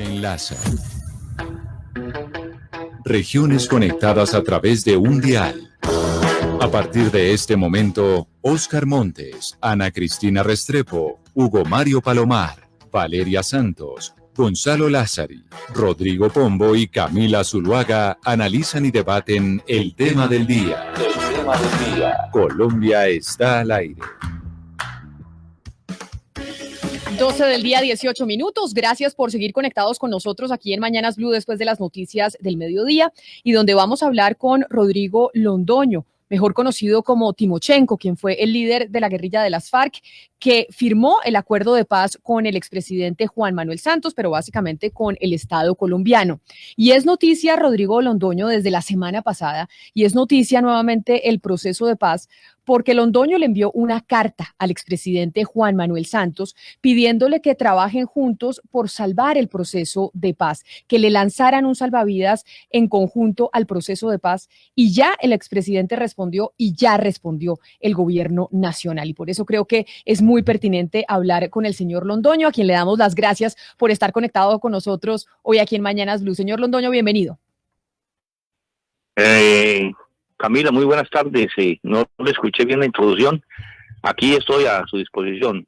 Enlaza. Regiones conectadas a través de un dial. A partir de este momento, Óscar Montes, Ana Cristina Restrepo, Hugo Mario Palomar, Valeria Santos, Gonzalo Lázari, Rodrigo Pombo y Camila Zuluaga analizan y debaten el tema del día. El tema del día. Colombia está al aire. 12 del día, 18 minutos. Gracias por seguir conectados con nosotros aquí en Mañanas Blue después de las noticias del mediodía y donde vamos a hablar con Rodrigo Londoño, mejor conocido como Timochenko, quien fue el líder de la guerrilla de las FARC, que firmó el acuerdo de paz con el expresidente Juan Manuel Santos, pero básicamente con el Estado colombiano. Y es noticia Rodrigo Londoño desde la semana pasada, y es noticia nuevamente el proceso de paz, porque Londoño le envió una carta al expresidente Juan Manuel Santos pidiéndole que trabajen juntos por salvar el proceso de paz, que le lanzaran un salvavidas en conjunto al proceso de paz, y ya el expresidente respondió y ya respondió el gobierno nacional. Y por eso creo que es muy pertinente hablar con el señor Londoño, a quien le damos las gracias por estar conectado con nosotros hoy aquí en Mañanas Blue. Señor Londoño, bienvenido. Camila, muy buenas tardes. No le escuché bien la introducción. Aquí estoy a su disposición.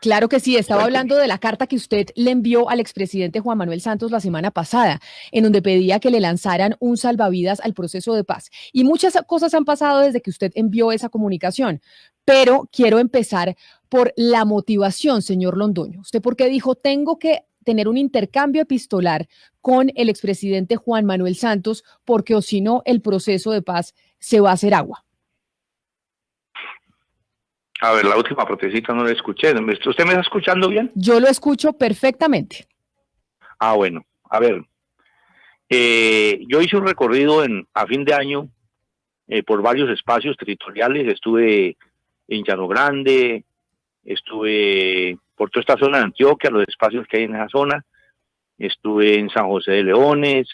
Claro que sí, estaba hablando de la carta que usted le envió al expresidente Juan Manuel Santos la semana pasada, en donde pedía que le lanzaran un salvavidas al proceso de paz. Y muchas cosas han pasado desde que usted envió esa comunicación, pero quiero empezar por la motivación, señor Londoño. ¿Usted por qué dijo, tengo que tener un intercambio epistolar con el expresidente Juan Manuel Santos, porque o si no, el proceso de paz se va a hacer agua? A ver, la última protecita no la escuché. ¿Usted me está escuchando bien? Yo lo escucho perfectamente. Bueno. A ver, yo hice un recorrido a fin de año por varios espacios territoriales. Estuve en Llano Grande, estuve por toda esta zona de Antioquia, los espacios que hay en esa zona. Estuve en San José de Leones,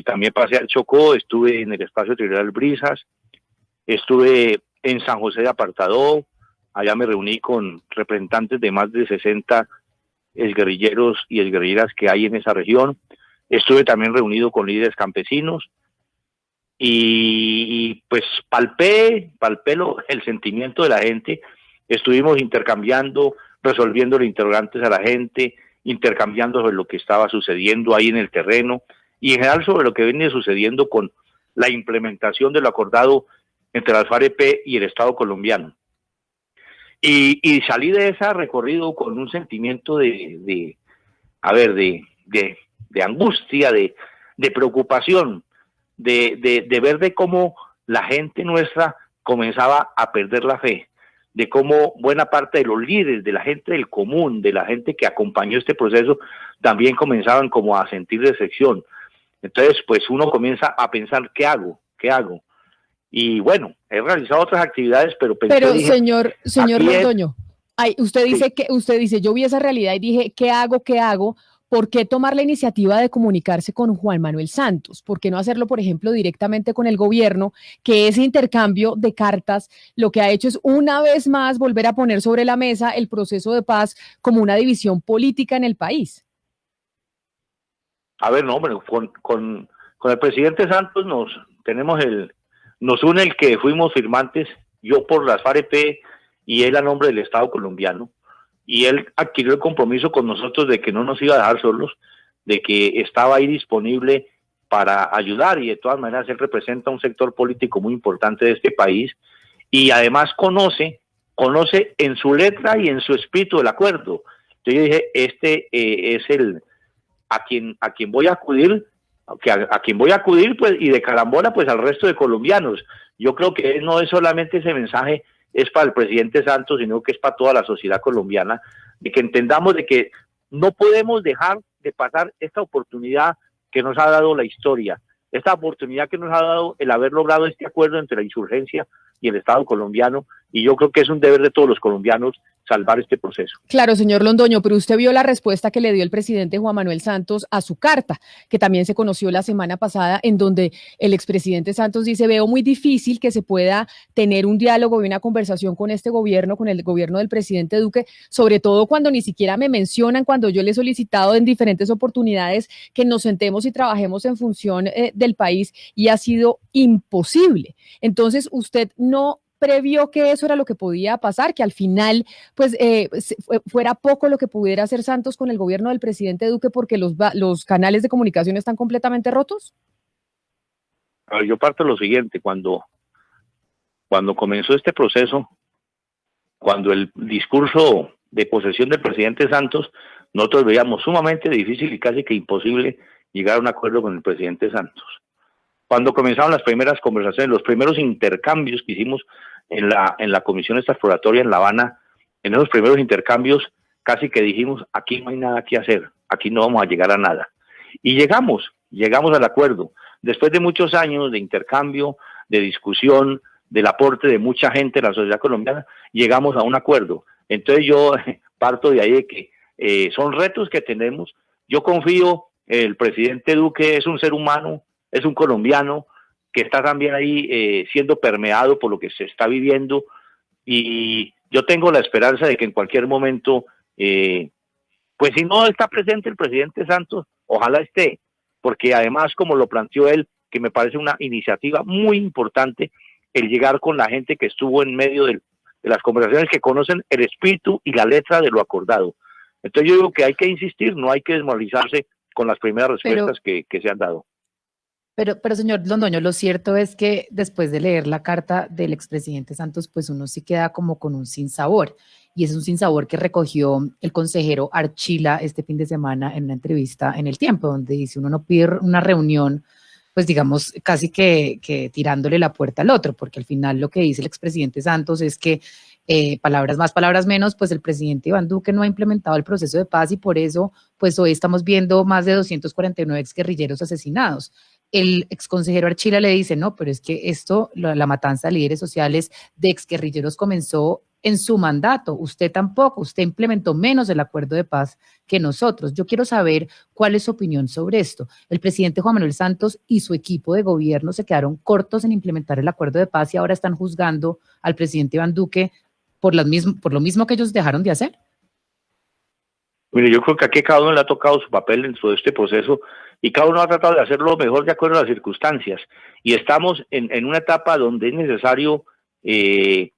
también pasé al Chocó, estuve en el espacio territorial Brisas, estuve en San José de Apartadó. Allá me reuní con representantes de más de 60 exguerrilleros y exguerrilleras que hay en esa región. Estuve también reunido con líderes campesinos y pues palpé el sentimiento de la gente. Estuvimos intercambiando, resolviendo los interrogantes a la gente, intercambiando sobre lo que estaba sucediendo ahí en el terreno y en general sobre lo que viene sucediendo con la implementación de lo acordado entre las FARC-EP y el Estado colombiano. Y salí de ese recorrido con un sentimiento de angustia, de preocupación, de ver de cómo la gente nuestra comenzaba a perder la fe, de cómo buena parte de los líderes, de la gente del común, de la gente que acompañó este proceso, también comenzaban como a sentir decepción. Entonces, pues uno comienza a pensar, ¿qué hago? Y bueno, he realizado otras actividades, pero dije, señor Londoño, usted dice, yo vi esa realidad y dije, ¿qué hago? ¿Por qué tomar la iniciativa de comunicarse con Juan Manuel Santos? ¿Por qué no hacerlo, por ejemplo, directamente con el gobierno? Que ese intercambio de cartas lo que ha hecho es una vez más volver a poner sobre la mesa el proceso de paz como una división política en el país. A ver, no, bueno, con el presidente Santos nos une el que fuimos firmantes, yo por las FARC-EP y él a nombre del Estado colombiano, y él adquirió el compromiso con nosotros de que no nos iba a dejar solos, de que estaba ahí disponible para ayudar, y de todas maneras él representa un sector político muy importante de este país, y además conoce en su letra y en su espíritu el acuerdo. Entonces yo dije, es a quien voy a acudir, a quien voy a acudir, pues, y de carambola, pues al resto de colombianos. Yo creo que no es solamente ese mensaje, es para el presidente Santos, sino que es para toda la sociedad colombiana, de que entendamos de que no podemos dejar de pasar esta oportunidad que nos ha dado la historia, esta oportunidad que nos ha dado el haber logrado este acuerdo entre la insurgencia y el Estado colombiano, y yo creo que es un deber de todos los colombianos salvar este proceso. Claro, señor Londoño, pero usted vio la respuesta que le dio el presidente Juan Manuel Santos a su carta, que también se conoció la semana pasada, en donde el expresidente Santos dice: veo muy difícil que se pueda tener un diálogo y una conversación con este gobierno, con el gobierno del presidente Duque, sobre todo cuando ni siquiera me mencionan, cuando yo le he solicitado en diferentes oportunidades que nos sentemos y trabajemos en función del país, y ha sido imposible. Entonces, usted no previó que eso era lo que podía pasar, que al final pues fuera poco lo que pudiera hacer Santos con el gobierno del presidente Duque, porque los canales de comunicación están completamente rotos. A ver, yo parto de lo siguiente: cuando comenzó este proceso, cuando el discurso de posesión del presidente Santos, nosotros veíamos sumamente difícil y casi que imposible llegar a un acuerdo con el presidente Santos. Cuando comenzaron las primeras conversaciones, los primeros intercambios que hicimos en la comisión esta exploratoria en La Habana, en esos primeros intercambios casi que dijimos: aquí no hay nada que hacer, aquí no vamos a llegar a nada. Y llegamos al acuerdo. Después de muchos años de intercambio, de discusión, del aporte de mucha gente de la sociedad colombiana, llegamos a un acuerdo. Entonces yo parto de ahí de que son retos que tenemos. Yo confío, el presidente Duque es un ser humano, es un colombiano que está también ahí siendo permeado por lo que se está viviendo, y yo tengo la esperanza de que en cualquier momento, pues si no está presente el presidente Santos, ojalá esté, porque además, como lo planteó él, que me parece una iniciativa muy importante, el llegar con la gente que estuvo en medio de las conversaciones, que conocen el espíritu y la letra de lo acordado. Entonces yo digo que hay que insistir, no hay que desmoralizarse con las primeras respuestas que se han dado. Pero señor Londoño, lo cierto es que después de leer la carta del expresidente Santos, pues uno sí queda como con un sinsabor, y es un sinsabor que recogió el consejero Archila este fin de semana en una entrevista en El Tiempo, donde dice: uno no pide una reunión, pues digamos, casi que tirándole la puerta al otro, porque al final lo que dice el expresidente Santos es que palabras más, palabras menos, pues el presidente Iván Duque no ha implementado el proceso de paz, y por eso pues hoy estamos viendo más de 249 exguerrilleros asesinados. El exconsejero Archila le dice: no, pero es que esto, la matanza de líderes sociales, de exguerrilleros, comenzó en su mandato. Usted tampoco, usted implementó menos el acuerdo de paz que nosotros. Yo quiero saber cuál es su opinión sobre esto. El presidente Juan Manuel Santos y su equipo de gobierno se quedaron cortos en implementar el acuerdo de paz, y ahora están juzgando al presidente Iván Duque por lo mismo que ellos dejaron de hacer. Mire, yo creo que aquí cada uno le ha tocado su papel en todo este proceso, y cada uno ha tratado de hacerlo lo mejor de acuerdo a las circunstancias. Y estamos en una etapa donde es necesario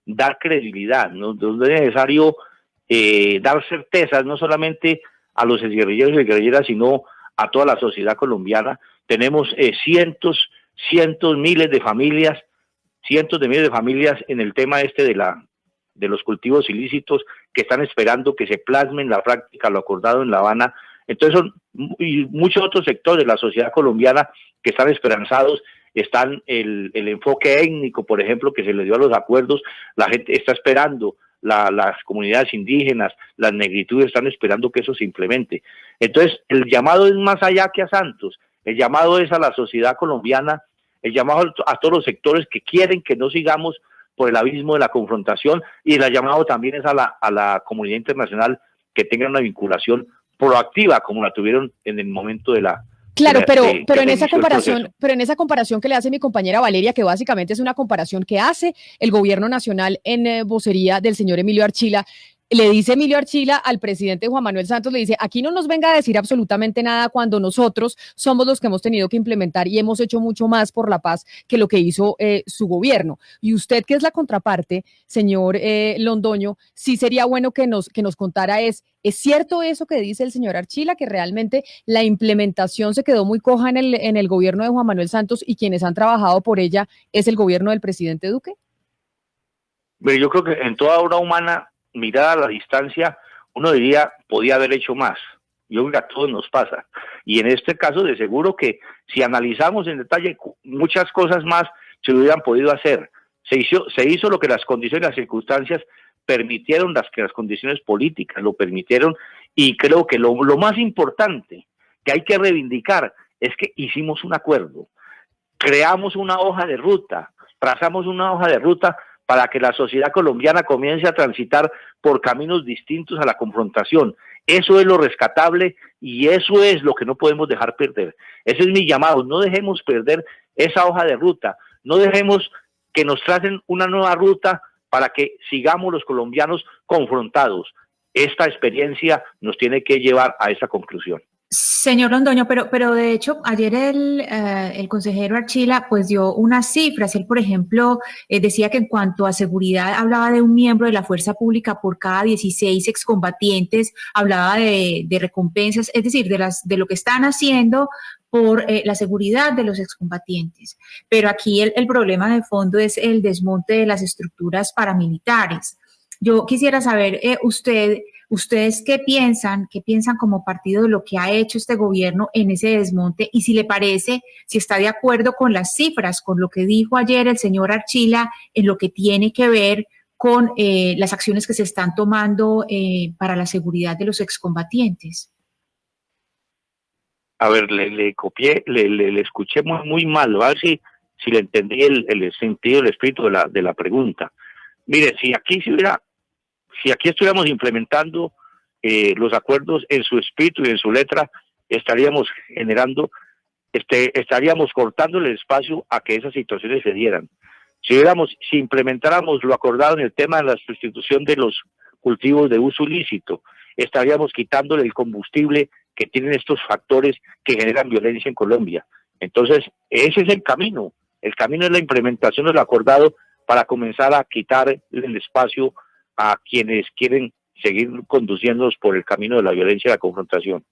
dar credibilidad, ¿no? Donde es necesario dar certezas, no solamente a los guerrilleros y guerrilleras, sino a toda la sociedad colombiana. Tenemos cientos, miles de familias, cientos de miles de familias en el tema de los cultivos ilícitos, que están esperando que se plasme en la práctica lo acordado en La Habana. Entonces y muchos otros sectores de la sociedad colombiana que están esperanzados. Están el enfoque étnico, por ejemplo, que se le dio a los acuerdos. La gente está esperando, las comunidades indígenas, las negritudes están esperando que eso se implemente. Entonces el llamado es más allá que a Santos, el llamado es a la sociedad colombiana, el llamado a todos los sectores que quieren que no sigamos por el abismo de la confrontación, y el llamado también es a la comunidad internacional que tenga una vinculación proactiva como la tuvieron en el momento de la... Claro, pero en esa comparación que le hace mi compañera Valeria, que básicamente es una comparación que hace el gobierno nacional en vocería del señor Emilio Archila, le dice Emilio Archila al presidente Juan Manuel Santos, le dice: aquí no nos venga a decir absolutamente nada cuando nosotros somos los que hemos tenido que implementar y hemos hecho mucho más por la paz que lo que hizo su gobierno. Y usted, que es la contraparte, señor Londoño, sí sería bueno que nos contara ¿es cierto eso que dice el señor Archila, que realmente la implementación se quedó muy coja en el gobierno de Juan Manuel Santos, y quienes han trabajado por ella es el gobierno del presidente Duque? Pero yo creo que en toda obra humana, mirada a la distancia, uno diría, podía haber hecho más. Yo creo que a todos nos pasa. Y en este caso, de seguro que si analizamos en detalle, muchas cosas más se hubieran podido hacer. Se hizo lo que las condiciones, las circunstancias permitieron, que las condiciones políticas lo permitieron, y creo que lo más importante que hay que reivindicar es que hicimos un acuerdo, creamos una hoja de ruta, trazamos una hoja de ruta para que la sociedad colombiana comience a transitar por caminos distintos a la confrontación. Eso es lo rescatable y eso es lo que no podemos dejar perder. Ese es mi llamado, no dejemos perder esa hoja de ruta, no dejemos que nos tracen una nueva ruta para que sigamos los colombianos confrontados. Esta experiencia nos tiene que llevar a esa conclusión. Señor Londoño, pero de hecho ayer el consejero Archila pues dio unas cifras. Él, por ejemplo, decía que en cuanto a seguridad hablaba de un miembro de la fuerza pública por cada 16 excombatientes, hablaba de recompensas, es decir, de lo que están haciendo por la seguridad de los excombatientes. Pero aquí el problema de fondo es el desmonte de las estructuras paramilitares. Yo quisiera saber, ¿ustedes qué piensan como partido de lo que ha hecho este gobierno en ese desmonte? Y si le parece, si está de acuerdo con las cifras, con lo que dijo ayer el señor Archila en lo que tiene que ver con las acciones que se están tomando para la seguridad de los excombatientes. A ver, le copié, le escuché muy mal, a ver si le entendí el sentido, el espíritu de la pregunta. Mire, si aquí estuviéramos implementando los acuerdos en su espíritu y en su letra, estaríamos cortando el espacio a que esas situaciones se dieran. Si implementáramos lo acordado en el tema de la sustitución de los cultivos de uso ilícito, estaríamos quitándole el combustible que tienen estos factores que generan violencia en Colombia. Entonces, ese es el camino. El camino es la implementación de lo acordado para comenzar a quitar el espacio a quienes quieren seguir conduciéndonos por el camino de la violencia y la confrontación.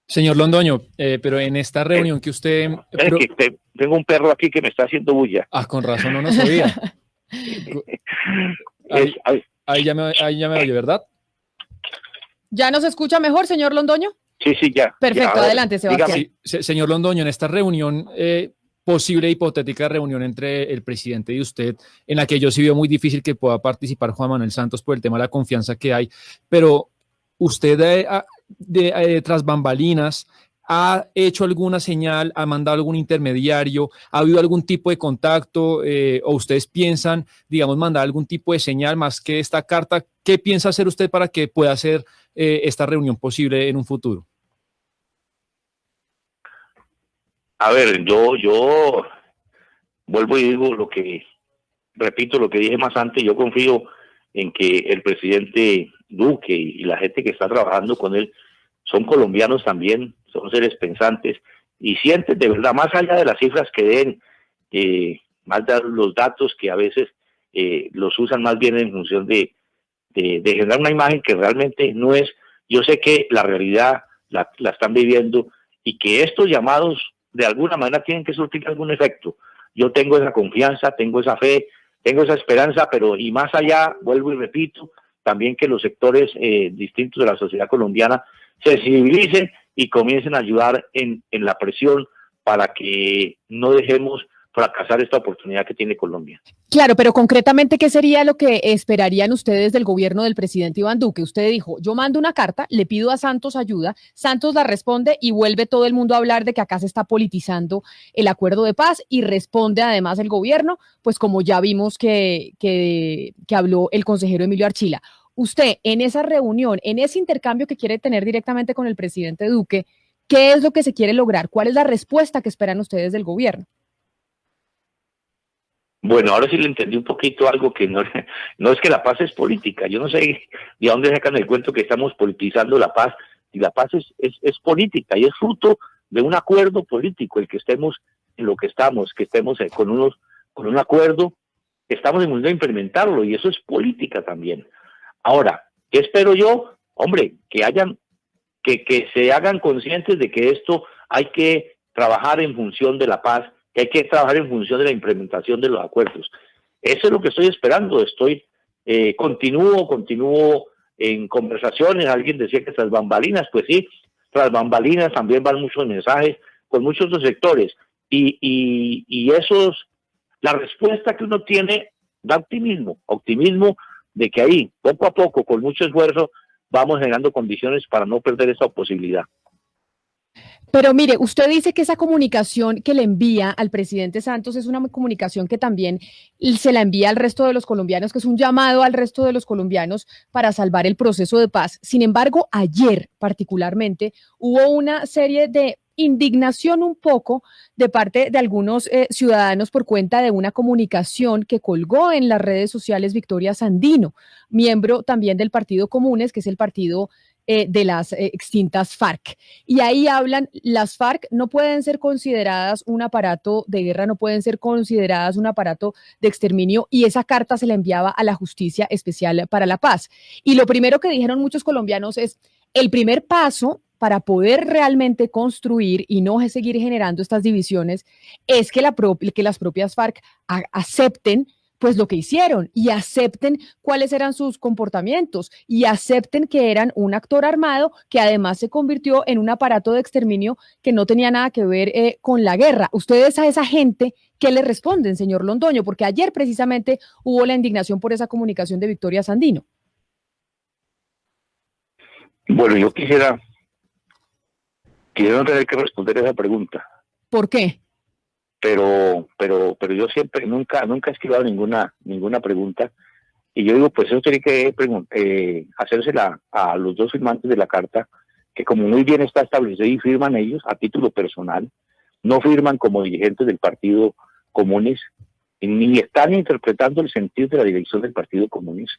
Señor Londoño, pero en esta reunión que usted... Tengo un perro aquí que me está haciendo bulla. Ah, con razón, no nos oía. Ahí ya me oye, ¿verdad? ¿Ya nos escucha mejor, señor Londoño? Sí, ya. Perfecto, ya, adelante, Sebastián. Sí, señor Londoño, en esta reunión, posible hipotética reunión entre el presidente y usted, en la que yo sí veo muy difícil que pueda participar Juan Manuel Santos por el tema de la confianza que hay, pero usted tras bambalinas, ¿ha hecho alguna señal, ha mandado algún intermediario, ha habido algún tipo de contacto o ustedes piensan, digamos, mandar algún tipo de señal más que esta carta? ¿Qué piensa hacer usted para que pueda hacer esta reunión posible en un futuro? A ver, yo vuelvo y repito lo que dije más antes. Yo confío en que el presidente Duque y la gente que está trabajando con él son colombianos también, son seres pensantes y sienten de verdad, más allá de las cifras que den, más de los datos que a veces los usan más bien en función de generar una imagen que realmente no es. Yo sé que la realidad la están viviendo y que estos llamados de alguna manera tienen que surtir algún efecto. Yo tengo esa confianza, tengo esa fe, tengo esa esperanza, pero y más allá, vuelvo y repito, también que los sectores distintos de la sociedad colombiana se sensibilicen y comiencen a ayudar en la presión para que no dejemos fracasar esta oportunidad que tiene Colombia. Claro, pero concretamente, ¿qué sería lo que esperarían ustedes del gobierno del presidente Iván Duque? Usted dijo, yo mando una carta, le pido a Santos ayuda, Santos la responde y vuelve todo el mundo a hablar de que acá se está politizando el acuerdo de paz y responde además el gobierno, pues como ya vimos que habló el consejero Emilio Archila. Usted, en esa reunión, en ese intercambio que quiere tener directamente con el presidente Duque, ¿qué es lo que se quiere lograr? ¿Cuál es la respuesta que esperan ustedes del gobierno? Bueno, ahora sí le entendí un poquito algo que no es que la paz es política. Yo no sé de dónde sacan el cuento que estamos politizando la paz. Y la paz es política y es fruto de un acuerdo político, el que estemos en lo que estamos, que estemos con un acuerdo, que estamos en mundo de implementarlo y eso es política también. Ahora, ¿qué espero yo? Hombre, que se hagan conscientes de que esto hay que trabajar en función de la paz, que hay que trabajar en función de la implementación de los acuerdos. Eso es lo que estoy esperando. Continúo en conversaciones. Alguien decía que tras bambalinas, pues sí, tras bambalinas también van muchos mensajes con muchos otros sectores. Y la respuesta que uno tiene da optimismo de que ahí, poco a poco, con mucho esfuerzo, vamos generando condiciones para no perder esa posibilidad. Pero mire, usted dice que esa comunicación que le envía al presidente Santos es una comunicación que también se la envía al resto de los colombianos, que es un llamado al resto de los colombianos para salvar el proceso de paz. Sin embargo, ayer particularmente hubo una serie de indignación un poco de parte de algunos ciudadanos por cuenta de una comunicación que colgó en las redes sociales Victoria Sandino, miembro también del Partido Comunes, que es el partido de las extintas FARC. Y ahí hablan, las FARC no pueden ser consideradas un aparato de guerra, no pueden ser consideradas un aparato de exterminio, y esa carta se la enviaba a la Justicia Especial para la Paz. Y lo primero que dijeron muchos colombianos es, el primer paso para poder realmente construir y no seguir generando estas divisiones es que las propias FARC acepten pues lo que hicieron y acepten cuáles eran sus comportamientos y acepten que eran un actor armado que además se convirtió en un aparato de exterminio que no tenía nada que ver con la guerra. Ustedes a esa gente, ¿qué le responden, señor Londoño? Porque ayer precisamente hubo la indignación por esa comunicación de Victoria Sandino. Bueno, yo quisiera no tener que responder esa pregunta. ¿Por qué? Pero yo siempre, nunca he esquivado ninguna pregunta, y yo digo, pues eso tiene que hacérsela a los dos firmantes de la carta, que como muy bien está establecido y firman ellos a título personal, no firman como dirigentes del Partido Comunes, ni están interpretando el sentir de la dirección del Partido Comunes,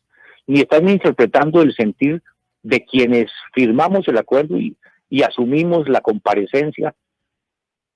ni están interpretando el sentir de quienes firmamos el acuerdo y asumimos la comparecencia,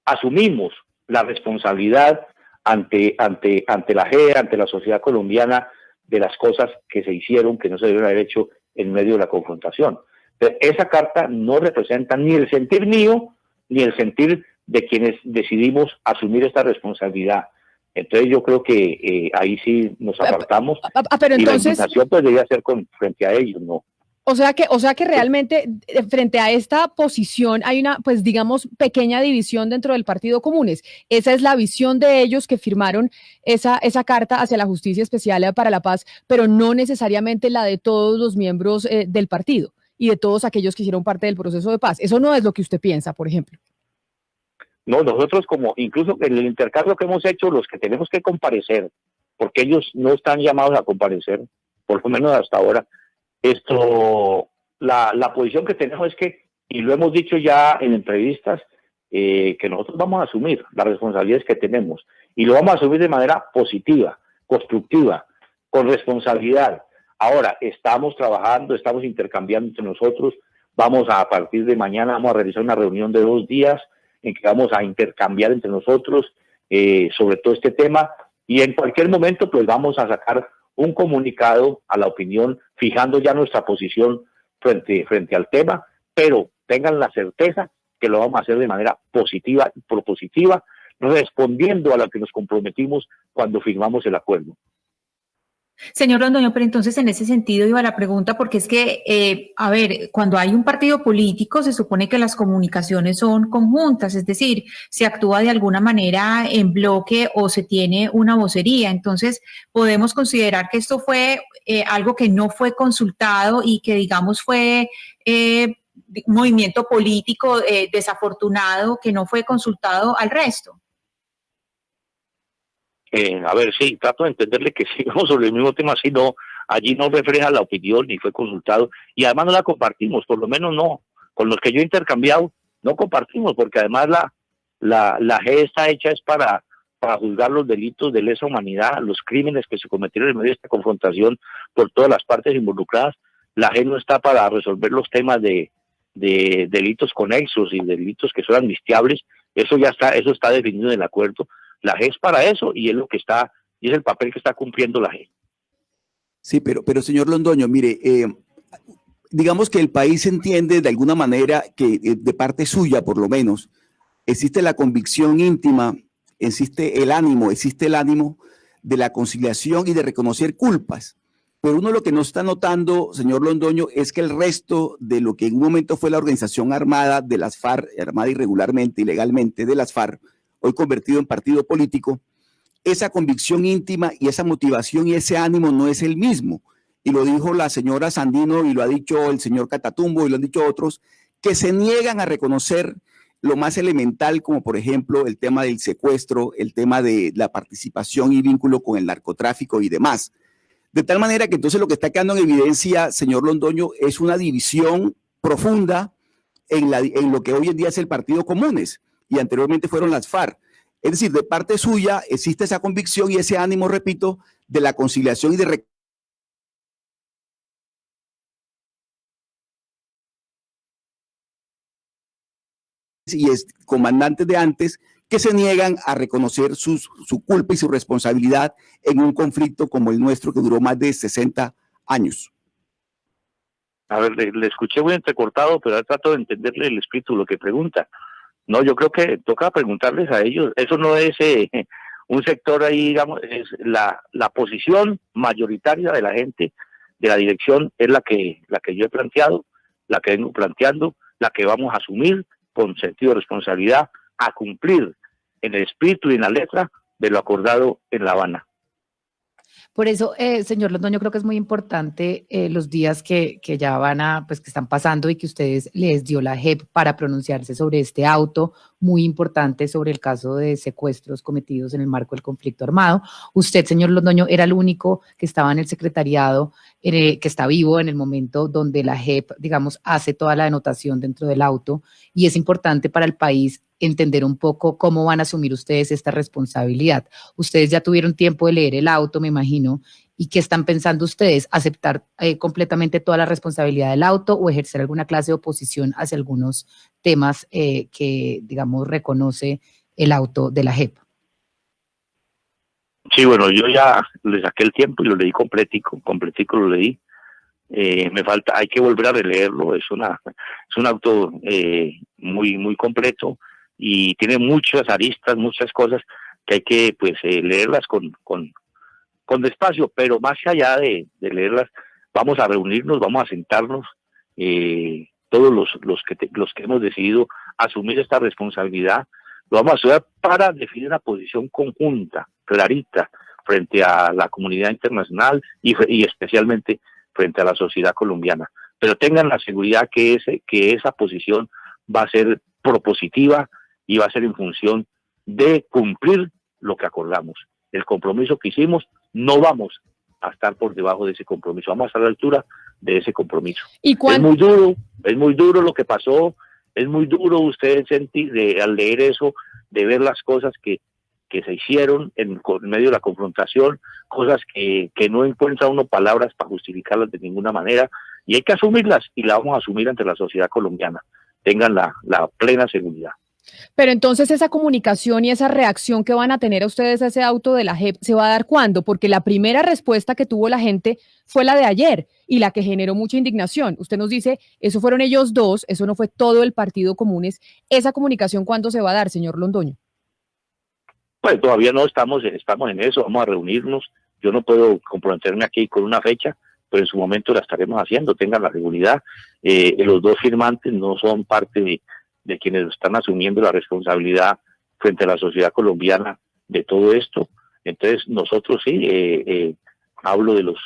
asumimos la responsabilidad ante la JEP, ante la sociedad colombiana, de las cosas que se hicieron, que no se debieron haber hecho en medio de la confrontación. Pero esa carta no representa ni el sentir mío, ni el sentir de quienes decidimos asumir esta responsabilidad. Entonces yo creo que ahí sí nos apartamos, pero entonces, y la indignación pues debería ser frente a ellos, ¿no? O sea que realmente frente a esta posición hay una, pues digamos, pequeña división dentro del Partido Comunes. Esa es la visión de ellos que firmaron esa carta hacia la Justicia Especial para la Paz, pero no necesariamente la de todos los miembros del partido y de todos aquellos que hicieron parte del proceso de paz. Eso no es lo que usted piensa, por ejemplo. No, nosotros incluso en el intercambio que hemos hecho, los que tenemos que comparecer, porque ellos no están llamados a comparecer, por lo menos hasta ahora, la posición que tenemos es que, y lo hemos dicho ya en entrevistas, que nosotros vamos a asumir las responsabilidades que tenemos, y lo vamos a asumir de manera positiva, constructiva, con responsabilidad. Ahora, estamos trabajando, estamos intercambiando entre nosotros, a partir de mañana vamos a realizar una reunión de 2 días, en que vamos a intercambiar entre nosotros sobre todo este tema, y en cualquier momento pues vamos a sacar un comunicado a la opinión, fijando ya nuestra posición frente al tema, pero tengan la certeza que lo vamos a hacer de manera positiva y propositiva, respondiendo a lo que nos comprometimos cuando firmamos el acuerdo. Señor Londoño, pero entonces en ese sentido iba la pregunta, porque es que, a ver, cuando hay un partido político se supone que las comunicaciones son conjuntas, es decir, se actúa de alguna manera en bloque o se tiene una vocería. Entonces, podemos considerar que esto fue algo que no fue consultado y que, digamos, fue un movimiento político desafortunado que no fue consultado al resto. A ver, sí, trato de entenderle que sigamos sobre el mismo tema, si no, allí no refleja la opinión ni fue consultado, y además no la compartimos, por lo menos no, con los que yo he intercambiado, no compartimos, porque además la JEP está hecha es para juzgar los delitos de lesa humanidad, los crímenes que se cometieron en medio de esta confrontación por todas las partes involucradas. La JEP no está para resolver los temas de delitos conexos y delitos que son amnistiables, eso está definido en el acuerdo. La JEP es para eso y es el papel que está cumpliendo la JEP. Sí, pero señor Londoño, mire, digamos que el país entiende de alguna manera que de parte suya, por lo menos, existe la convicción íntima, existe el ánimo de la conciliación y de reconocer culpas. Pero uno lo que no está notando, señor Londoño, es que el resto de lo que en un momento fue la organización armada de las FARC, armada irregularmente, ilegalmente de las FARC, hoy convertido en partido político, esa convicción íntima y esa motivación y ese ánimo no es el mismo. Y lo dijo la señora Sandino y lo ha dicho el señor Catatumbo y lo han dicho otros, que se niegan a reconocer lo más elemental, como por ejemplo el tema del secuestro, el tema de la participación y vínculo con el narcotráfico y demás. De tal manera que entonces lo que está quedando en evidencia, señor Londoño, es una división profunda en lo que hoy en día es el Partido Comunes y anteriormente fueron las FARC. Es decir, de parte suya existe esa convicción y ese ánimo, repito, de la conciliación y de y es comandantes de antes que se niegan a reconocer su culpa y su responsabilidad en un conflicto como el nuestro que duró más de 60 años. A ver, le escuché muy entrecortado, pero ahora trato de entenderle el espíritu de lo que pregunta. No, yo creo que toca preguntarles a ellos. Eso no es un sector ahí, digamos, es la posición mayoritaria de la gente, de la dirección, es la que yo he planteado, la que vengo planteando, la que vamos a asumir con sentido de responsabilidad, a cumplir en el espíritu y en la letra de lo acordado en La Habana. Por eso, señor Londoño, creo que es muy importante los días que ya van a, pues que están pasando y que ustedes les dio la JEP para pronunciarse sobre este auto muy importante sobre el caso de secuestros cometidos en el marco del conflicto armado. Usted, señor Londoño, era el único que estaba en el secretariado, que está vivo en el momento donde la JEP, digamos, hace toda la anotación dentro del auto, y es importante para el país entender un poco cómo van a asumir ustedes esta responsabilidad. Ustedes ya tuvieron tiempo de leer el auto, me imagino, ¿y qué están pensando ustedes? ¿Aceptar completamente toda la responsabilidad del auto o ejercer alguna clase de oposición hacia algunos temas que, digamos, reconoce el auto de la JEP? Sí, bueno, yo ya le saqué el tiempo y lo leí completico lo leí. Me falta, hay que volver a releerlo, es un auto muy completo y tiene muchas aristas, muchas cosas que hay que pues leerlas con despacio, pero más allá de leerlas, vamos a reunirnos, vamos a sentarnos, todos los que hemos decidido asumir esta responsabilidad, lo vamos a hacer para definir una posición conjunta, clarita, frente a la comunidad internacional y especialmente frente a la sociedad colombiana. Pero tengan la seguridad que esa posición va a ser propositiva y va a ser en función de cumplir lo que acordamos. El compromiso que hicimos, no vamos a estar por debajo de ese compromiso, vamos a estar a la altura de ese compromiso. ¿Y es muy duro lo que pasó, es muy duro usted sentir, al leer eso, de ver las cosas que se hicieron en medio de la confrontación, cosas que no encuentra uno palabras para justificarlas de ninguna manera, y hay que asumirlas, y las vamos a asumir ante la sociedad colombiana. Tengan la plena seguridad. Pero entonces esa comunicación y esa reacción que van a tener a ustedes a ese auto de la JEP, ¿se va a dar cuándo? Porque la primera respuesta que tuvo la gente fue la de ayer y la que generó mucha indignación. Usted nos dice, eso fueron ellos dos, eso no fue todo el Partido Comunes. ¿Esa comunicación cuándo se va a dar, señor Londoño? Pues todavía no estamos en eso, vamos a reunirnos. Yo no puedo comprometerme aquí con una fecha, pero en su momento la estaremos haciendo, tengan la seguridad. Los dos firmantes no son parte de quienes están asumiendo la responsabilidad frente a la sociedad colombiana de todo esto. Entonces nosotros sí, hablo de los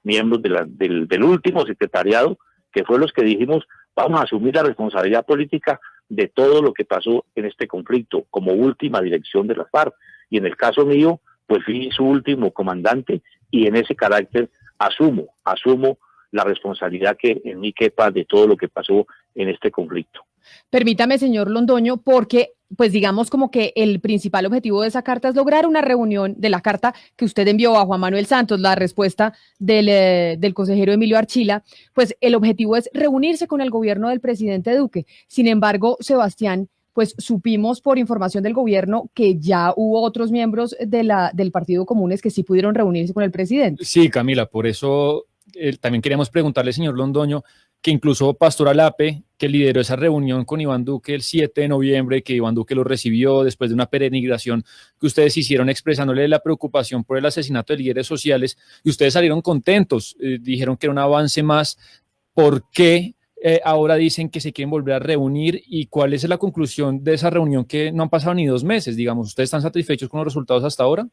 miembros del último secretariado, que fue los que dijimos, vamos a asumir la responsabilidad política de todo lo que pasó en este conflicto como última dirección de las FARC. Y en el caso mío, pues fui su último comandante y en ese carácter asumo la responsabilidad que en mí quepa de todo lo que pasó en este conflicto. Permítame, señor Londoño, porque pues digamos como que el principal objetivo de esa carta es lograr una reunión de la carta que usted envió a Juan Manuel Santos, la respuesta del consejero Emilio Archila, pues el objetivo es reunirse con el gobierno del presidente Duque. Sin embargo, Sebastián, pues supimos por información del gobierno que ya hubo otros miembros del Partido Comunes que sí pudieron reunirse con el presidente. Sí, Camila, por eso también queríamos preguntarle, señor Londoño, que incluso Pastor Alape, que lideró esa reunión con Iván Duque el 7 de noviembre, que Iván Duque lo recibió después de una peregrinación que ustedes hicieron expresándole la preocupación por el asesinato de líderes sociales, y ustedes salieron contentos, dijeron que era un avance más. ¿Por qué ahora dicen que se quieren volver a reunir y cuál es la conclusión de esa reunión que no han pasado ni 2 meses? Digamos, ¿ustedes están satisfechos con los resultados hasta ahora?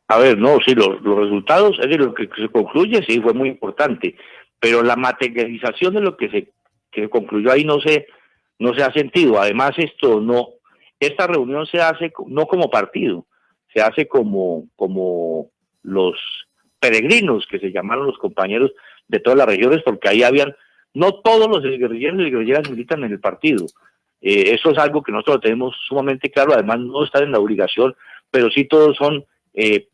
A ver, no, sí, los resultados, es decir, lo que se concluye, sí, fue muy importante, pero la materialización de lo que se concluyó ahí, no sé no se ha sentido. Además, esta reunión se hace no como partido, se hace como los peregrinos que se llamaron los compañeros de todas las regiones, porque ahí no todos los guerrilleros y guerrilleras militan en el partido. Eso es algo que nosotros tenemos sumamente claro, además no están en la obligación, pero sí todos son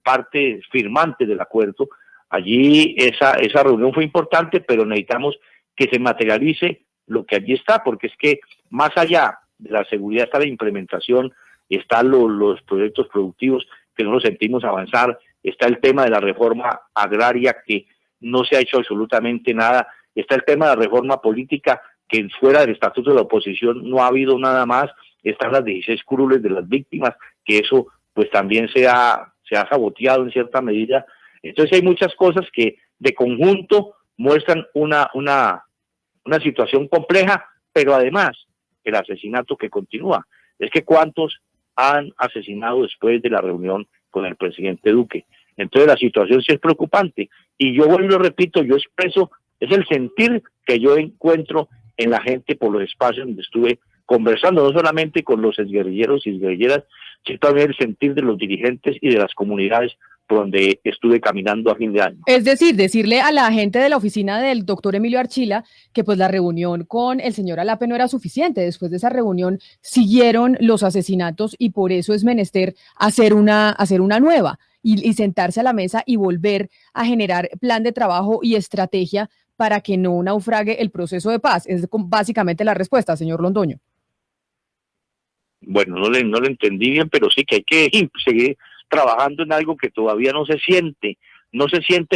parte firmante del acuerdo. Allí esa reunión fue importante, pero necesitamos que se materialice lo que allí está, porque es que más allá de la seguridad está la implementación, están los proyectos productivos que no los sentimos avanzar, está el tema de la reforma agraria que no se ha hecho absolutamente nada, está el tema de la reforma política que fuera del estatuto de la oposición no ha habido nada más, están las 16 curules de las víctimas, que eso pues también se ha saboteado en cierta medida. Entonces hay muchas cosas que de conjunto muestran una situación compleja, pero además el asesinato que continúa. Es que ¿cuántos han asesinado después de la reunión con el presidente Duque? Entonces la situación sí es preocupante. Y yo vuelvo y repito, yo expreso, es el sentir que yo encuentro en la gente por los espacios donde estuve conversando, no solamente con los exguerrilleros y exguerrilleras, sino también el sentir de los dirigentes y de las comunidades por donde estuve caminando a fin de año. Es decir, decirle a la gente de la oficina del doctor Emilio Archila que pues la reunión con el señor Alape no era suficiente. Después de esa reunión siguieron los asesinatos y por eso es menester hacer una nueva y sentarse a la mesa y volver a generar plan de trabajo y estrategia para que no naufrague el proceso de paz. Es básicamente la respuesta, señor Londoño. Bueno, no le entendí bien, pero sí que hay que seguir trabajando en algo que todavía no se siente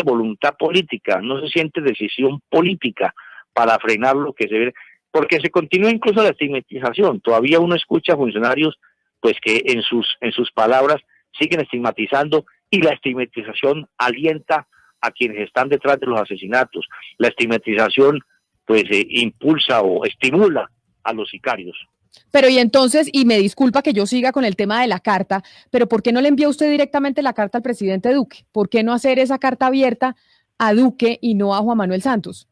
voluntad política, no se siente decisión política para frenar lo que se ve, porque se continúa incluso la estigmatización. Todavía uno escucha a funcionarios pues que en sus palabras siguen estigmatizando, y la estigmatización alienta a quienes están detrás de los asesinatos. La estigmatización pues impulsa o estimula a los sicarios. Pero y entonces, y me disculpa que yo siga con el tema de la carta, pero ¿por qué no le envió usted directamente la carta al presidente Duque? ¿Por qué no hacer esa carta abierta a Duque y no a Juan Manuel Santos?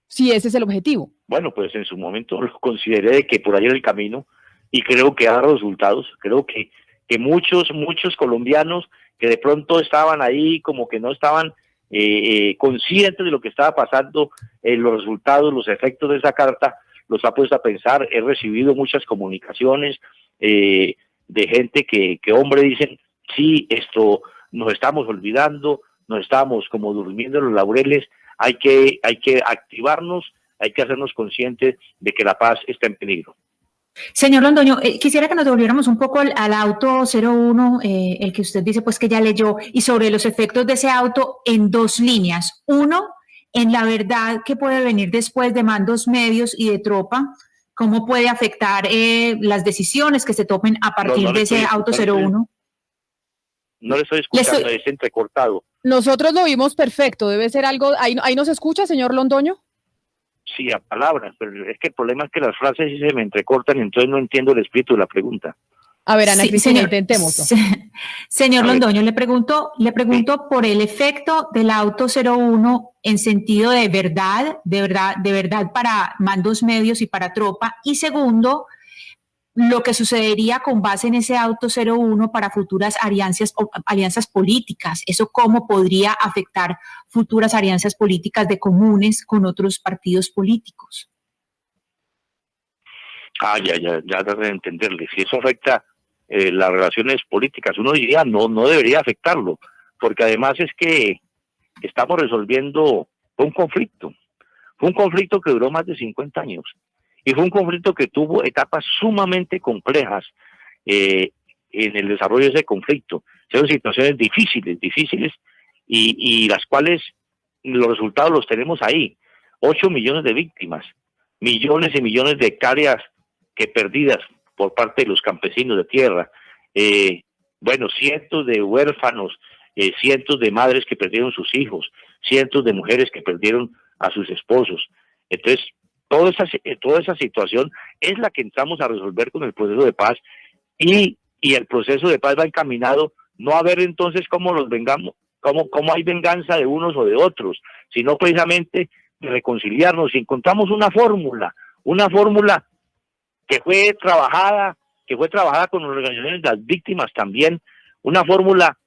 Si ese es el objetivo. Bueno, pues en su momento lo consideré de que por ahí era el camino y creo que ha dado resultados. Creo que muchos colombianos que de pronto estaban ahí como que no estaban conscientes de lo que estaba pasando, los resultados, los efectos de esa carta, los ha puesto a pensar. He recibido muchas comunicaciones de gente que hombre, dicen, sí, esto nos estamos olvidando, nos estamos como durmiendo en los laureles, hay que activarnos, hay que hacernos conscientes de que la paz está en peligro. Señor Londoño, quisiera que nos devolviéramos un poco al auto 01, el que usted dice pues que ya leyó, y sobre los efectos de ese auto en dos líneas. Uno, en la verdad que puede venir después de mandos medios y de tropa, cómo puede afectar las decisiones que se tomen a partir de ese auto 01. No le estoy escuchando, es entrecortado. Nosotros lo vimos perfecto, debe ser algo, ahí nos escucha, señor Londoño. Sí, a palabras, pero es que el problema es que las frases sí se me entrecortan y entonces no entiendo el espíritu de la pregunta. A ver, Ana Cristina, intentémoslo. Señor Londoño, le pregunto por el efecto del auto 01 en sentido de verdad para mandos medios y para tropa. Y segundo, lo que sucedería con base en ese auto 01 para futuras alianzas políticas. ¿Eso cómo podría afectar futuras alianzas políticas de comunes con otros partidos políticos? Ya traté de entenderle. Si eso afecta las relaciones políticas, uno diría no debería afectarlo, porque además es que estamos resolviendo un conflicto que duró más de 50 años. Y fue un conflicto que tuvo etapas sumamente complejas en el desarrollo de ese conflicto. Fueron situaciones difíciles y las cuales los resultados los tenemos ahí. 8 millones de víctimas, millones y millones de hectáreas que perdidas por parte de los campesinos de tierra. Cientos de huérfanos, cientos de madres que perdieron sus hijos, cientos de mujeres que perdieron a sus esposos. Entonces, toda esa situación es la que entramos a resolver con el proceso de paz y el proceso de paz va encaminado no a ver entonces cómo los vengamos, cómo hay venganza de unos o de otros, sino precisamente de reconciliarnos. Si encontramos una fórmula que fue trabajada con organizaciones de las víctimas también, una fórmula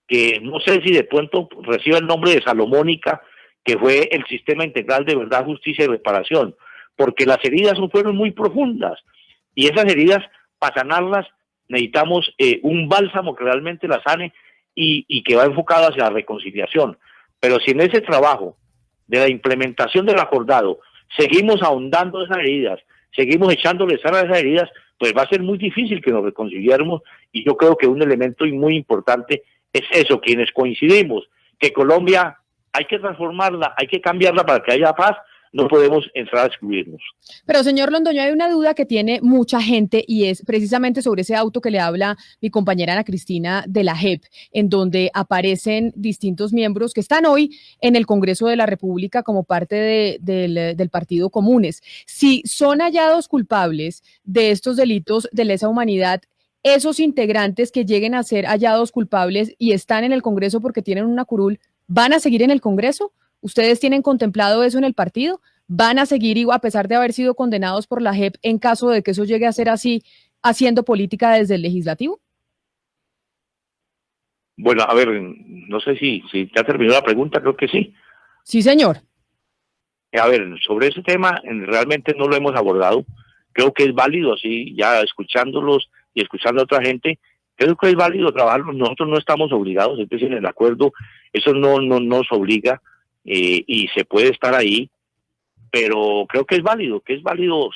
que no sé si de pronto recibe el nombre de Salomónica, que fue el sistema integral de verdad, justicia y reparación, porque las heridas fueron muy profundas, y esas heridas, para sanarlas, necesitamos un bálsamo que realmente las sane y que va enfocado hacia la reconciliación. Pero si en ese trabajo de la implementación del acordado seguimos ahondando esas heridas, seguimos echándole sal a esas heridas, pues va a ser muy difícil que nos reconciliemos, y yo creo que un elemento muy importante es eso, quienes coincidimos, que Colombia hay que transformarla, hay que cambiarla para que haya paz, no podemos entrar a excluirnos. Pero señor Londoño, hay una duda que tiene mucha gente y es precisamente sobre ese auto que le habla mi compañera Ana Cristina de la JEP, en donde aparecen distintos miembros que están hoy en el Congreso de la República como parte del Partido Comunes. Si son hallados culpables de estos delitos de lesa humanidad, esos integrantes que lleguen a ser hallados culpables y están en el Congreso porque tienen una curul, ¿van a seguir en el Congreso? ¿Ustedes tienen contemplado eso en el partido? ¿Van a seguir, a pesar de haber sido condenados por la JEP, en caso de que eso llegue a ser así, haciendo política desde el legislativo? Bueno, a ver, no sé si ya terminó la pregunta, creo que sí. Sí, señor. A ver, sobre ese tema realmente no lo hemos abordado. Creo que es válido, así, ya escuchándolos y escuchando a otra gente, creo que es válido trabajarlo. Nosotros no estamos obligados, es decir, en el acuerdo, eso no nos obliga. Y se puede estar ahí, pero creo que es válido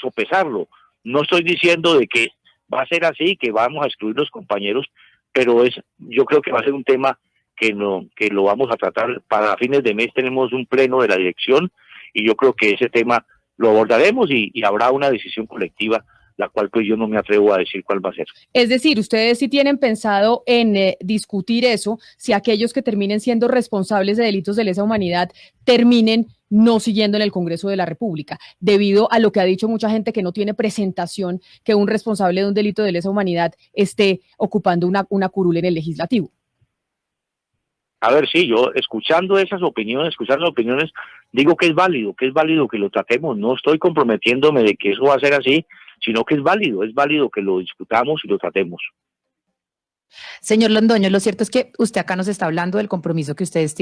sopesarlo. No estoy diciendo de que va a ser así, que vamos a excluir los compañeros, pero yo creo que va a ser un tema que lo vamos a tratar. Para fines de mes tenemos un pleno de la dirección y yo creo que ese tema lo abordaremos y habrá una decisión colectiva, la cual pues yo no me atrevo a decir cuál va a ser. Es decir, ustedes sí tienen pensado en discutir eso, si aquellos que terminen siendo responsables de delitos de lesa humanidad terminen no siguiendo en el Congreso de la República, debido a lo que ha dicho mucha gente que no tiene presentación que un responsable de un delito de lesa humanidad esté ocupando una curul en el legislativo. A ver, sí, yo escuchando opiniones, digo que es válido que lo tratemos. No estoy comprometiéndome de que eso va a ser así, sino que es válido que lo discutamos y lo tratemos. Señor Londoño, lo cierto es que usted acá nos está hablando del compromiso que ustedes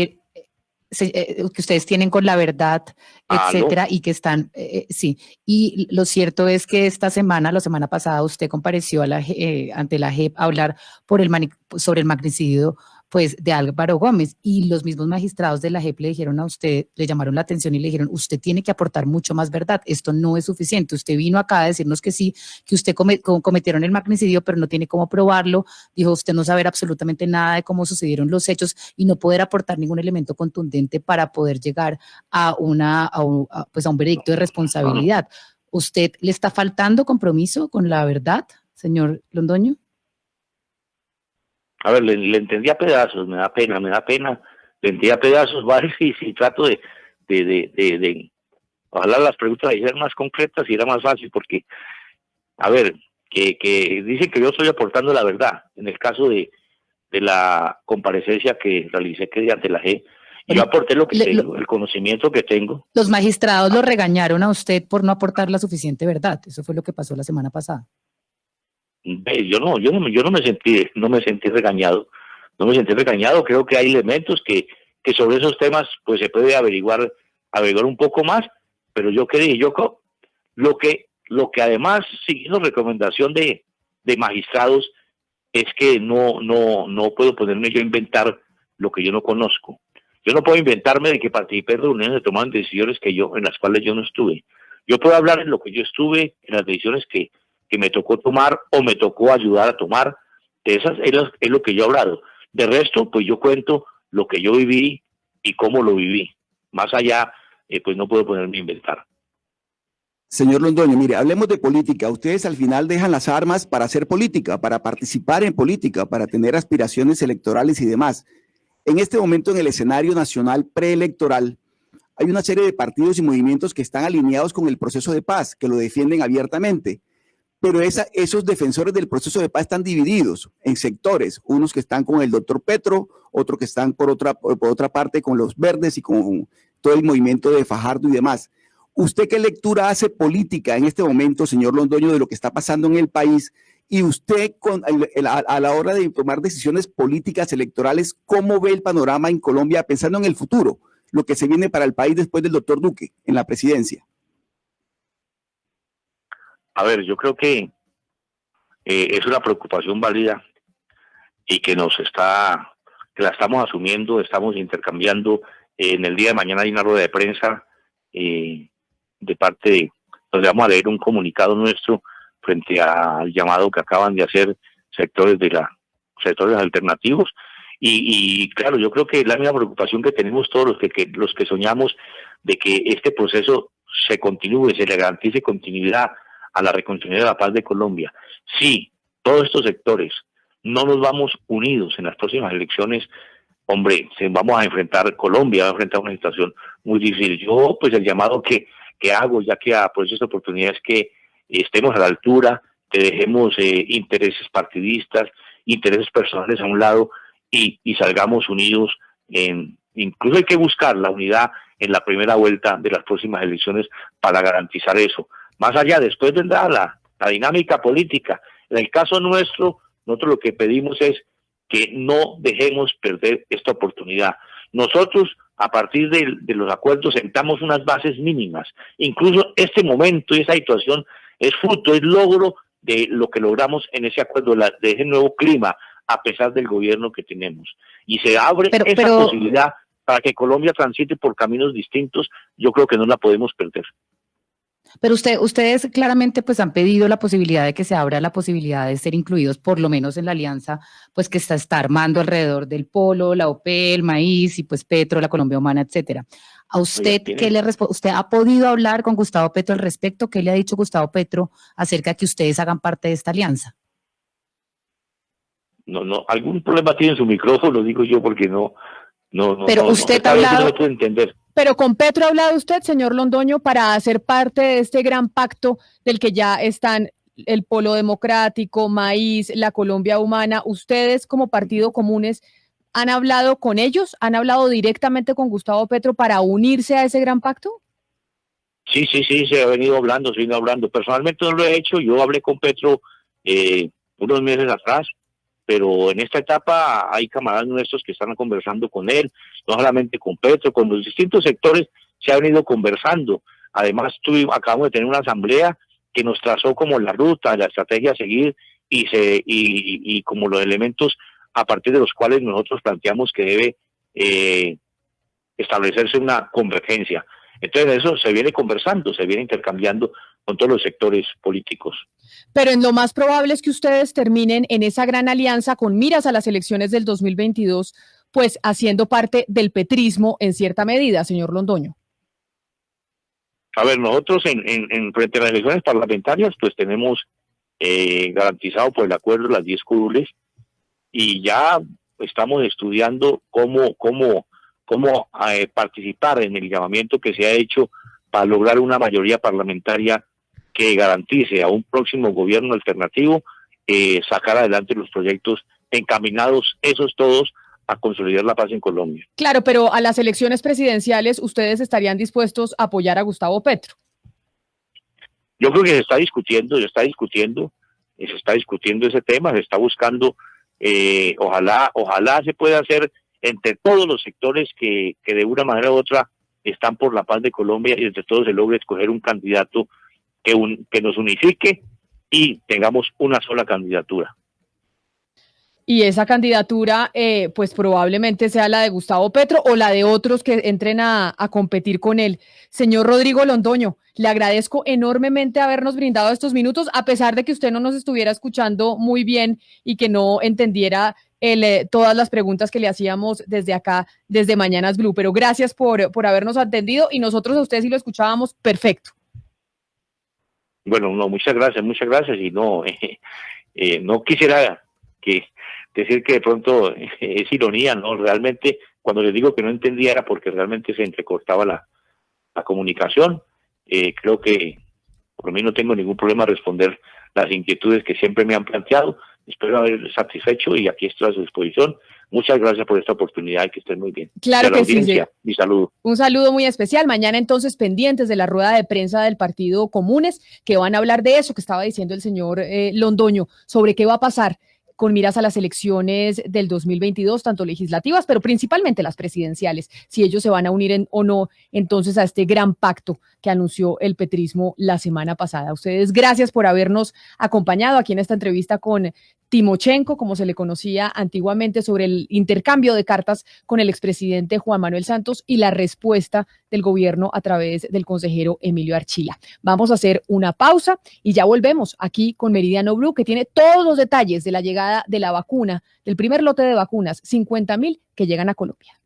tienen con la verdad, etcétera, y que están, sí. Y lo cierto es que la semana pasada, usted compareció ante la JEP a hablar sobre el magnicidio, pues, de Álvaro Gómez, y los mismos magistrados de la JEP le dijeron a usted, le llamaron la atención y le dijeron, usted tiene que aportar mucho más verdad, esto no es suficiente. Usted vino acá a decirnos que sí, que usted cometieron el magnicidio, pero no tiene cómo probarlo. Dijo usted no saber absolutamente nada de cómo sucedieron los hechos y no poder aportar ningún elemento contundente para poder llegar a un veredicto de responsabilidad. ¿Usted le está faltando compromiso con la verdad, señor Londoño? A ver, le entendí a pedazos, me da pena, le entendí a pedazos, ¿vale? Sí, trato de ojalá las preguntas fueran más concretas y era más fácil, porque, a ver, que dicen que yo estoy aportando la verdad, en el caso de la comparecencia que realicé ante la JEP, yo aporté lo que tengo, el conocimiento que tengo. Los magistrados lo regañaron a usted por no aportar la suficiente verdad, eso fue lo que pasó la semana pasada. Yo no me sentí regañado, creo que hay elementos que sobre esos temas pues se puede averiguar un poco más, pero lo que además, siguiendo recomendación de magistrados, es que no puedo ponerme yo a inventar lo que yo no conozco. Yo no puedo inventarme de que participé en reuniones de toman decisiones en las cuales yo no estuve. Yo puedo hablar en lo que yo estuve, en las decisiones que me tocó tomar o me tocó ayudar a tomar. De esas es lo que yo he hablado. De resto, pues yo cuento lo que yo viví y cómo lo viví. Más allá, pues no puedo ponerme a inventar. Señor Londoño, mire, hablemos de política. Ustedes al final dejan las armas para hacer política, para participar en política, para tener aspiraciones electorales y demás. En este momento, en el escenario nacional preelectoral, hay una serie de partidos y movimientos que están alineados con el proceso de paz, que lo defienden abiertamente. Pero esos defensores del proceso de paz están divididos en sectores, unos que están con el doctor Petro, otros que están por otra parte con los verdes y con todo el movimiento de Fajardo y demás. ¿Usted qué lectura hace política en este momento, señor Londoño, de lo que está pasando en el país? Y usted, a la hora de tomar decisiones políticas electorales, ¿cómo ve el panorama en Colombia pensando en el futuro, lo que se viene para el país después del doctor Duque en la presidencia? A ver, yo creo que es una preocupación válida y que que la estamos asumiendo, estamos intercambiando. En el día de mañana hay una rueda de prensa de parte de, donde vamos a leer un comunicado nuestro frente al llamado que acaban de hacer sectores alternativos. Y claro, yo creo que es la misma preocupación que tenemos todos los que soñamos de que este proceso se continúe, se le garantice continuidad a la reconstrucción de la paz de Colombia. Sí, todos estos sectores no nos vamos unidos en las próximas elecciones, hombre, vamos a enfrentar, Colombia va a enfrentar una situación muy difícil. Yo, pues el llamado que hago, ya que aprovecho esta oportunidad, es que estemos a la altura, que dejemos intereses partidistas, intereses personales a un lado y salgamos unidos. Incluso hay que buscar la unidad en la primera vuelta de las próximas elecciones para garantizar eso. Más allá, después vendrá la dinámica política. En el caso nuestro, nosotros lo que pedimos es que no dejemos perder esta oportunidad. Nosotros, a partir de los acuerdos, sentamos unas bases mínimas. Incluso este momento y esa situación es fruto, es logro de lo que logramos en ese acuerdo, de ese nuevo clima, a pesar del gobierno que tenemos. Y se abre esa posibilidad para que Colombia transite por caminos distintos. Yo creo que no la podemos perder. Pero ustedes claramente pues han pedido la posibilidad de que se abra la posibilidad de ser incluidos por lo menos en la alianza pues que está armando alrededor del Polo, la OP, el Maíz y pues Petro, la Colombia Humana, etcétera. ¿A usted qué le responde? ¿Usted ha podido hablar con Gustavo Petro al respecto? ¿Qué le ha dicho Gustavo Petro acerca de que ustedes hagan parte de esta alianza? No, algún problema tiene en su micrófono, digo yo, porque no. Pero usted ha hablado. No puedo entender. Pero con Petro ha hablado usted, señor Londoño, para hacer parte de este gran pacto del que ya están el Polo Democrático, Maíz, la Colombia Humana. ¿Ustedes como partido comunes han hablado con ellos? ¿Han hablado directamente con Gustavo Petro para unirse a ese gran pacto? Sí, se ha venido hablando, Personalmente no lo he hecho, yo hablé con Petro unos meses atrás, pero en esta etapa hay camaradas nuestros que están conversando con él, no solamente con Petro, con los distintos sectores se ha venido conversando. Además, acabamos de tener una asamblea que nos trazó como la ruta, la estrategia a seguir y como los elementos a partir de los cuales nosotros planteamos que debe establecerse una convergencia. Entonces eso se viene conversando, se viene intercambiando con todos los sectores políticos. Pero en lo más probable es que ustedes terminen en esa gran alianza con miras a las elecciones del 2022, pues haciendo parte del petrismo en cierta medida, señor Londoño. A ver, nosotros frente a las elecciones parlamentarias, pues tenemos garantizado por el acuerdo las 10 curules y ya estamos estudiando cómo participar en el llamamiento que se ha hecho para lograr una mayoría parlamentaria que garantice a un próximo gobierno alternativo sacar adelante los proyectos encaminados, esos todos, a consolidar la paz en Colombia. Claro, pero a las elecciones presidenciales, ¿ustedes estarían dispuestos a apoyar a Gustavo Petro? Yo creo que se está discutiendo ese tema, se está buscando, ojalá se pueda hacer entre todos los sectores que de una manera u otra están por la paz de Colombia y entre todos se logre escoger un candidato que nos unifique y tengamos una sola candidatura. Y esa candidatura, pues probablemente sea la de Gustavo Petro o la de otros que entren a competir con él. Señor Rodrigo Londoño, le agradezco enormemente habernos brindado estos minutos, a pesar de que usted no nos estuviera escuchando muy bien y que no entendiera todas las preguntas que le hacíamos desde acá, desde Mañanas Blue. Pero gracias por habernos atendido y nosotros a usted sí lo escuchábamos perfecto. Bueno, no, muchas gracias y no quisiera decir que de pronto es ironía, ¿no? Realmente, cuando les digo que no entendía era porque realmente se entrecortaba la comunicación. Creo que por mí no tengo ningún problema responder las inquietudes que siempre me han planteado. Espero haber satisfecho y aquí estoy a su disposición. Muchas gracias por esta oportunidad y que estén muy bien. Claro y a la que sí, audiencia, mi saludo. Un saludo muy especial. Mañana entonces pendientes de la rueda de prensa del Partido Comunes, que van a hablar de eso que estaba diciendo el señor Londoño, sobre qué va a pasar con miras a las elecciones del 2022, tanto legislativas, pero principalmente las presidenciales, si ellos se van a unir o no entonces a este gran pacto que anunció el petrismo la semana pasada. A ustedes, gracias por habernos acompañado aquí en esta entrevista con Timochenko, como se le conocía antiguamente, sobre el intercambio de cartas con el expresidente Juan Manuel Santos y la respuesta del gobierno a través del consejero Emilio Archila. Vamos a hacer una pausa y ya volvemos aquí con Meridiano Blue, que tiene todos los detalles de la llegada de la vacuna, del primer lote de vacunas, 50,000 que llegan a Colombia.